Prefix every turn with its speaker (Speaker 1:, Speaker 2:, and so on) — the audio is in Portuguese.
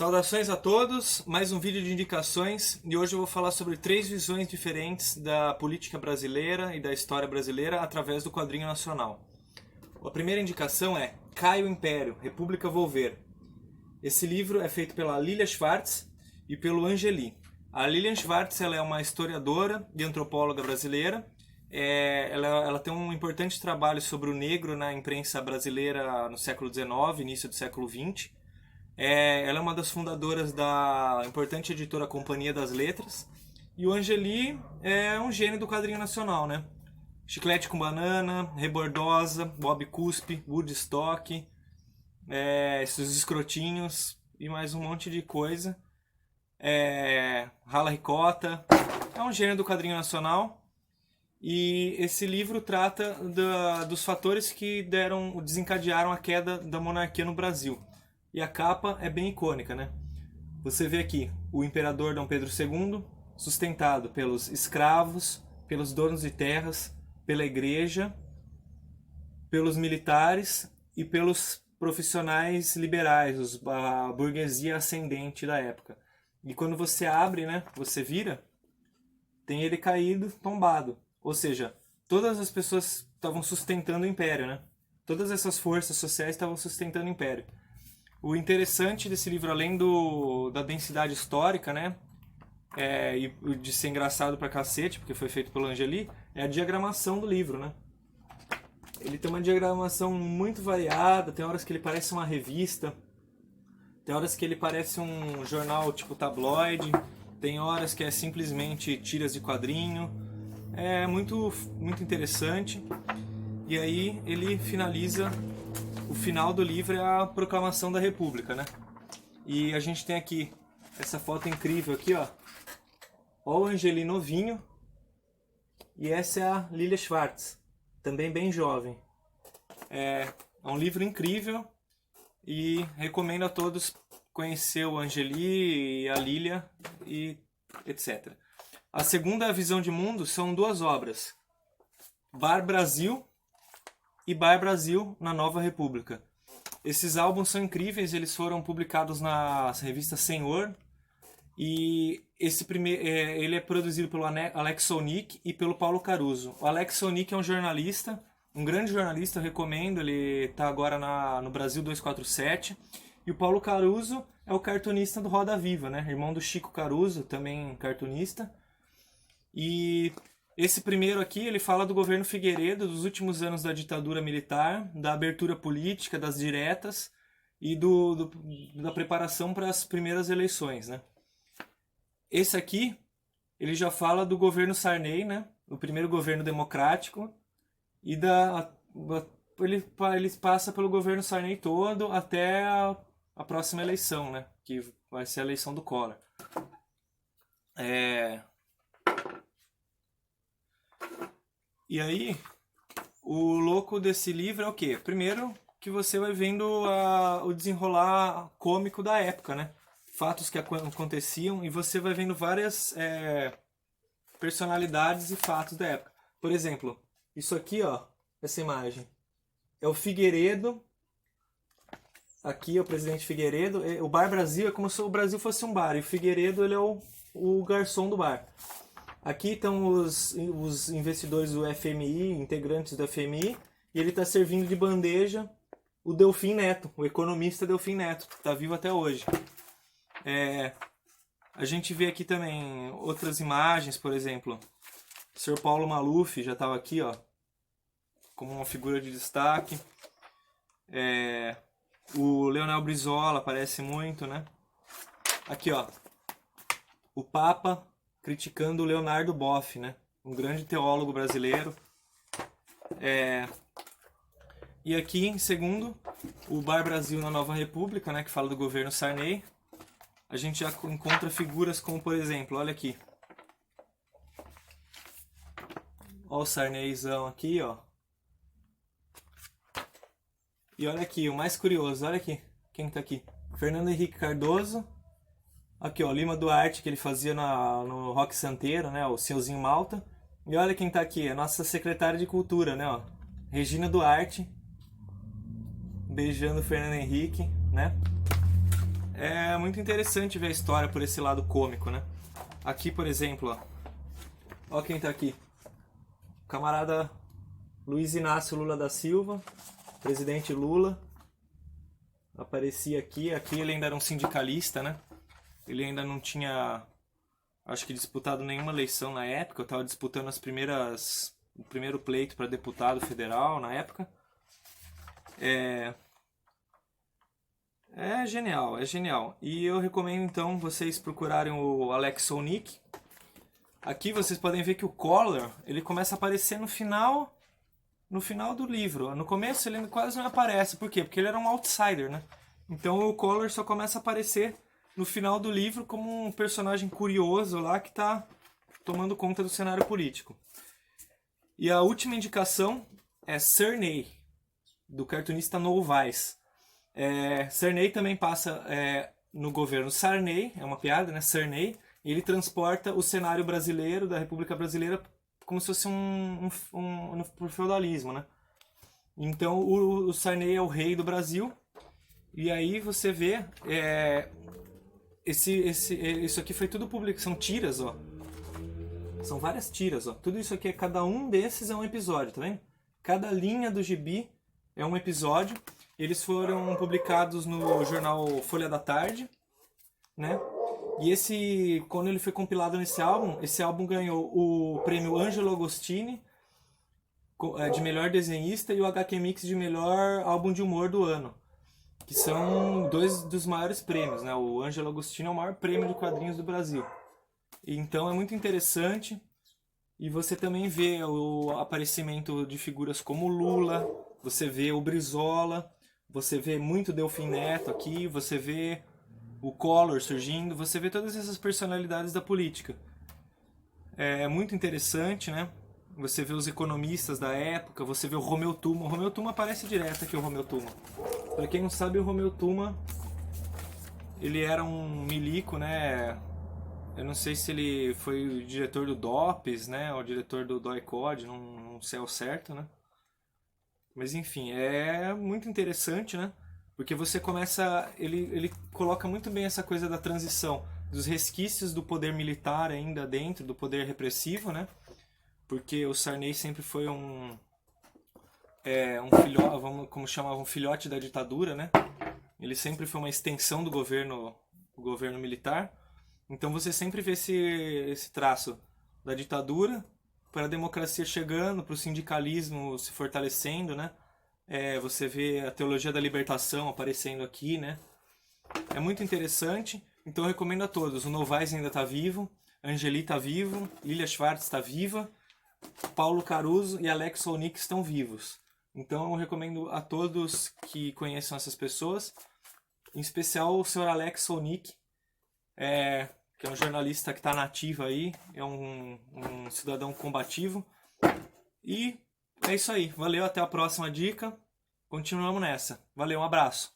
Speaker 1: Saudações a todos, mais um vídeo de indicações e hoje eu vou falar sobre 3 visões diferentes da política brasileira e da história brasileira através do quadrinho nacional. A primeira indicação é Cai o Império, República Volver. Esse livro é feito pela Lilia Schwartz e pelo Angeli. A Lilian Schwartz ela é uma historiadora e antropóloga brasileira. Ela tem um importante trabalho sobre o negro na imprensa brasileira no século XIX, início do século XX. Ela é uma das fundadoras da importante editora Companhia das Letras. E o Angeli é um gênio do quadrinho nacional, né? Chiclete com Banana, Rebordosa, Bob Cuspe, Woodstock, esses escrotinhos e mais um monte de coisa. Rala Ricota. É um gênio do quadrinho nacional. E esse livro trata dos fatores que desencadearam a queda da monarquia no Brasil. E a capa é bem icônica, né? Você vê aqui o imperador Dom Pedro II, sustentado pelos escravos, pelos donos de terras, pela igreja, pelos militares e pelos profissionais liberais, a burguesia ascendente da época. E quando você abre, né, você vira, tem ele caído, tombado. Ou seja, todas as pessoas estavam sustentando o império, né? Todas essas forças sociais estavam sustentando o império. O interessante desse livro, além da densidade histórica, né, e de ser engraçado pra cacete, porque foi feito pelo Angeli, é a diagramação do livro, né? Ele tem uma diagramação muito variada, tem horas que ele parece uma revista, tem horas que ele parece um jornal tipo tabloide, tem horas que é simplesmente tiras de quadrinho. É muito, muito interessante. E aí ele finaliza... O final do livro é a proclamação da República, né? E a gente tem aqui essa foto incrível aqui, ó. Ó o Angeli novinho. E essa é a Lilia Schwartz, também bem jovem. É um livro incrível e recomendo a todos conhecer o Angeli e a Lilia e etc. A segunda visão de mundo são 2 obras. Bar Brasil e Bar Brasil na Nova República. Esses álbuns são incríveis, eles foram publicados na revista Senhor e ele é produzido pelo Alex Sonic e pelo Paulo Caruso. O Alex Sonic é um jornalista, um grande jornalista, eu recomendo, ele está agora no Brasil 247. E o Paulo Caruso é o cartunista do Roda Viva, né? Irmão do Chico Caruso, também cartunista. E esse primeiro aqui, ele fala do governo Figueiredo, dos últimos anos da ditadura militar, da abertura política, das diretas e da preparação para as primeiras eleições, né? Esse aqui, ele já fala do governo Sarney, né? O primeiro governo democrático, e ele passa pelo governo Sarney todo até a próxima eleição, né? Que vai ser a eleição do Collor. E aí, o louco desse livro é o quê? Primeiro, que você vai vendo o desenrolar cômico da época, né? Fatos que aconteciam e você vai vendo várias personalidades e fatos da época. Por exemplo, isso aqui, ó, essa imagem, é o Figueiredo. Aqui é o presidente Figueiredo. O Bar Brasil é como se o Brasil fosse um bar e o Figueiredo ele é o garçom do bar. Aqui estão os investidores do FMI, integrantes do FMI, e ele está servindo de bandeja o Delfim Neto, o economista Delfim Neto, que está vivo até hoje. A gente vê aqui também outras imagens, por exemplo, o Sr. Paulo Maluf já estava aqui, ó, como uma figura de destaque. O Leonel Brizola aparece muito, né? Aqui, ó, o Papa criticando o Leonardo Boff, né? Um grande teólogo brasileiro. E aqui, em segundo, o Bar Brasil na Nova República, né? Que fala do governo Sarney. A gente já encontra figuras como, por exemplo, olha aqui. Olha o Sarneyzão aqui, ó. E olha aqui, o mais curioso, olha aqui. Quem tá aqui? Fernando Henrique Cardoso. Aqui, ó, Lima Duarte, que ele fazia no Rock Santeiro, né, o Senhorzinho Malta. E olha quem tá aqui, a nossa secretária de Cultura, né, ó, Regina Duarte, beijando o Fernando Henrique, né. é muito interessante ver a história por esse lado cômico, né? Aqui, por exemplo, ó quem tá aqui. O camarada Luiz Inácio Lula da Silva, presidente Lula. Aparecia aqui ele ainda era um sindicalista, né? Ele ainda não tinha, acho que, disputado nenhuma eleição na época. Eu estava disputando o primeiro pleito para deputado federal na época. É genial, é genial. E eu recomendo então vocês procurarem o Alex Sonic. Aqui vocês podem ver que o Collor, ele começa a aparecer no final do livro. No começo ele quase não aparece. Por quê? Porque ele era um outsider, né? Então o Collor só começa a aparecer no final do livro como um personagem curioso lá que está tomando conta do cenário político. E a última indicação é Cerney, do cartunista Noel Weiss. Cerney também passa no governo Sarney, é uma piada, né? Cerney, e ele transporta o cenário brasileiro, da República Brasileira, como se fosse pro feudalismo, né? Então o Sarney é o rei do Brasil, e aí você vê isso aqui foi tudo publicado, são tiras, ó. São várias tiras, ó. Tudo isso aqui, cada um desses é um episódio, tá vendo? Cada linha do gibi é um episódio. Eles foram publicados no jornal Folha da Tarde, né? E quando ele foi compilado esse álbum ganhou o prêmio Angelo Agostini de melhor desenhista e o HQ Mix de melhor álbum de humor do ano, que são dois dos maiores prêmios, né? O Angelo Agostini é o maior prêmio de quadrinhos do Brasil. Então é muito interessante. E você também vê o aparecimento de figuras como o Lula, você vê o Brizola, você vê muito Delfim Neto aqui, você vê o Collor surgindo, você vê todas essas personalidades da política. É muito interessante, né? Você vê os economistas da época, você vê o Romeu Tuma. O Romeu Tuma aparece direto aqui, o Romeu Tuma. Pra quem não sabe, o Romeu Tuma, ele era um milico, né? Eu não sei se ele foi o diretor do DOPS, né? Ou o diretor do DOI-CODE, não sei ao certo, né? Mas enfim, é muito interessante, né? Porque você começa... Ele coloca muito bem essa coisa da transição, dos resquícios do poder militar ainda dentro, do poder repressivo, né? Porque o Sarney sempre foi um filhote, como chamavam, um filhote da ditadura, né? Ele sempre foi uma extensão do governo militar. Então você sempre vê esse traço da ditadura para a democracia chegando, para o sindicalismo se fortalecendo, né? Você vê a teologia da libertação aparecendo aqui, né? É muito interessante, então eu recomendo a todos. O Novaes ainda está vivo, Angeli está vivo, Lilia Schwartz está viva, Paulo Caruso e Alex Sonic estão vivos. Então eu recomendo a todos que conheçam essas pessoas, em especial o Sr. Alex Sonic, que é um jornalista que está nativo aí, é um cidadão combativo. E é isso aí. Valeu, até a próxima dica. Continuamos nessa. Valeu, um abraço.